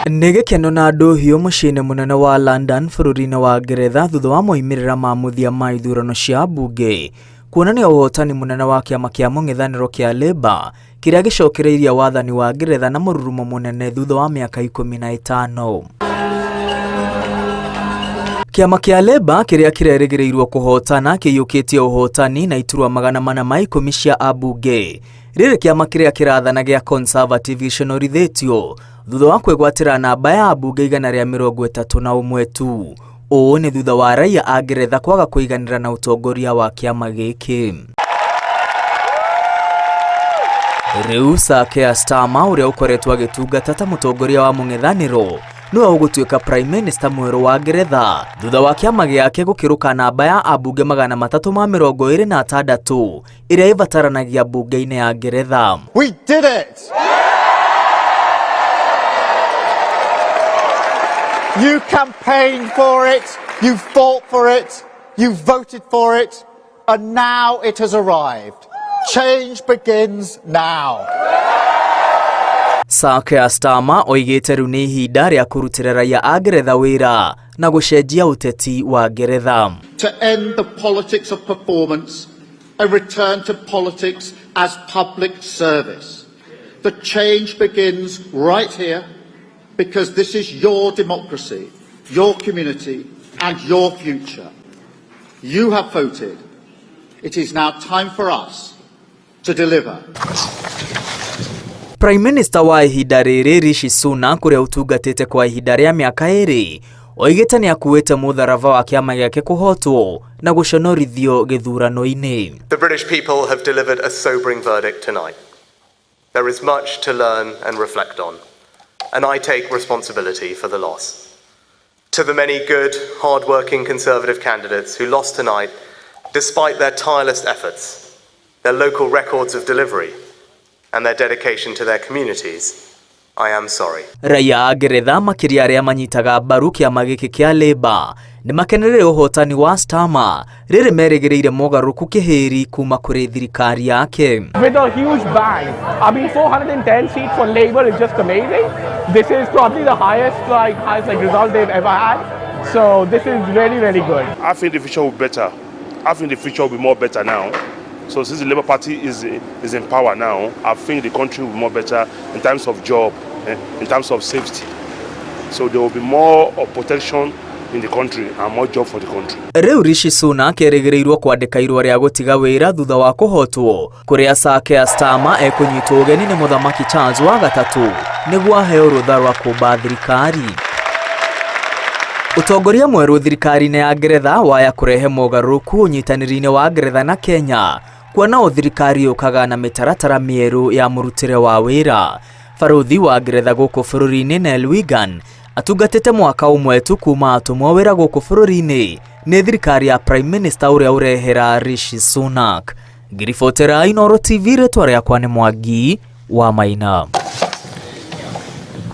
Nĩ gĩkeno na andũ hiũ mũciĩ-inĩ mũnene wa London bũrũri-inĩ wa Ngeretha thutha wa moimĩrĩra ma mũthia ma ithurano cia mbunge kuonania ũhotani mũnene wa kĩama kĩa mũng'ethanĩro kĩa Labour kĩrĩa gĩcokereirie wathani wa Ngeretha na mũrurumo mũnene thutha wa mĩaka 15. Kĩama kĩa Labour kĩrĩa kĩrerĩgĩrĩirwo kũhotana kĩiyũkĩtie ũhotani na iturwa 410 cia ambunge. Rĩrĩ kĩama kĩrĩa kĩrathana gĩa Conservative gĩconorithĩtio thutha wa kwĩgwatĩra namba ya ambunge 131 tu. Ũũ nĩ thutha wa raia a Ngeretha kwaga kũiganĩra na ũtongoria wa kĩama gĩkĩ. Rĩu Sir Keir Starmer ũrĩa ũkoretwo agĩtungata ta mũtongoria wa mũng'ethanĩro nĩwe ũgũtuĩka Prime Minister mwerũ wa Ngeretha thutha wa kĩama gĩake gũkĩrũka namba ya ambunge 326 ĩrĩa ĩbataranagia mbunge-inĩ ya Ngeretha. We did it! You campaigned for it, you fought for it, you voted for it, and now it has arrived. Change begins now. Sir Keir Starmer oigĩte rĩu nĩ ihinda rĩa kũrutĩra raia a Ngeretha wĩra na gũcenjia ũteti wa Ngeretha. To end the politics of performance and return to politics as public service. The change begins right here because this is your democracy, your community and your future. You have voted. It is now time for us to deliver. Prime Minister wa ihinda rĩrĩ Rishi Sunak ũrĩa ũtungatĩte kwa ihinda rĩa mĩaka 2 oigĩte nĩ akuĩte mũtharaba wa kĩama gĩake kũhotwo na gũconorithio gĩthurano-inĩ. The British people have delivered a sobering verdict tonight. There is much to learn and reflect on, and I take responsibility for the loss. To the many good, hard-working Conservative candidates who lost tonight, despite their tireless efforts, their local records of delivery, and their dedication to their communities, I am sorry. Raia a Ngeretha makĩria arĩa manyitaga mbaru kĩama gĩkĩ kĩa Labour nĩ makenereire ũhotani wa Starmer rĩrĩ merĩgĩrĩire mogarũrũku kĩhĩri kuma kũrĩ thirikari yake. With a huge bang, I mean 410 seats for Labour is just amazing. This is probably the highest result they've ever had. So this is really good. I think the future will be better. I think the future will be more better now. So since the Labour Party is in power now, I think the country will be more better in terms of job, in terms of safety. So there will be more of protection in the country and more job for the country. Rĩu Rishi Sunak erĩgĩrĩirwo kwandĩka irũa rĩa gũtiga wĩra thutha wa kũhotwo kũrĩa Sir Keir Starmer ekũnyitwo ũgeni nĩ mũthamaki Charles wa gatatũ nĩguo aheo rũtha rwa kũmba thirikari. Ũtongoria mwerũ thirikari-inĩ ya Ngeretha waya kũrehe mogarũrũku ũnyitanĩri-inĩ wa Ngeretha na Kenya kuona o thirikari yũkaga na mĩtaratara mĩerũ ya mũrutĩre wa wĩra. Barũthi wa Ngeretha gũkũ bũrũri-inĩ Nell Wigan atungatĩte mwaka ũmwe tu kuma atũmwo wĩra gũkũ bũrũri-inĩ nĩ thirikari ya Prime Minister ũrĩa ũrehera Rishi Sunak. Ngiribotera Inooro TV rĩtwa rĩakwa nĩ Mwangi wa Maina.